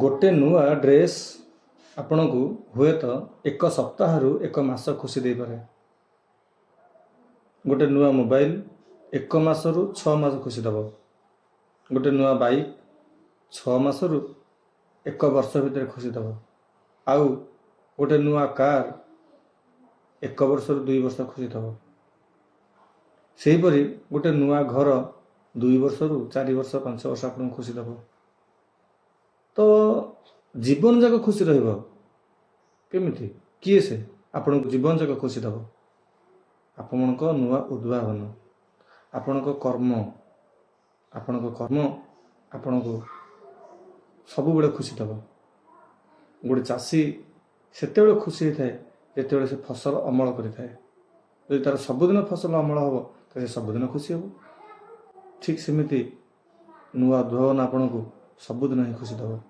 गोटे नुआ ड्रेस आपण को हुए तो एक सप्ताह रु एक मास खुशी दे पारे। गोटे नुआ मोबाइल एक मास रु 6 मास खुशी दब। गोटे नुआ बाइक 6 मास रु एक वर्ष भितर खुशी दब। आउ गोटे नुआ कार 1 वर्ष रु 2 वर्ष खुशी दब। सेहीपरि गोटे नुआ घर 2 वर्ष रु 4 वर्ष 5 वर्ष आपन खुशी दब। तो जीवन जाक खुशी रहिबो केमिति किए से आपन जीवन जाक खुशी दब। आपन को नुआ उद्भावन आपन को कर्म आपन को सब बड़े खुशी दब। गोटे चाषी सेते बड़े खुशी थाए जेते बड़े से फसल अमल करि थाए। यदि तार सबुदिन फसल अमल हबो तो से सबुदिन खुशी हबो। ठीक सेमिति नुआ उद्भावन आपन को सबुदिन ही खुशी दब।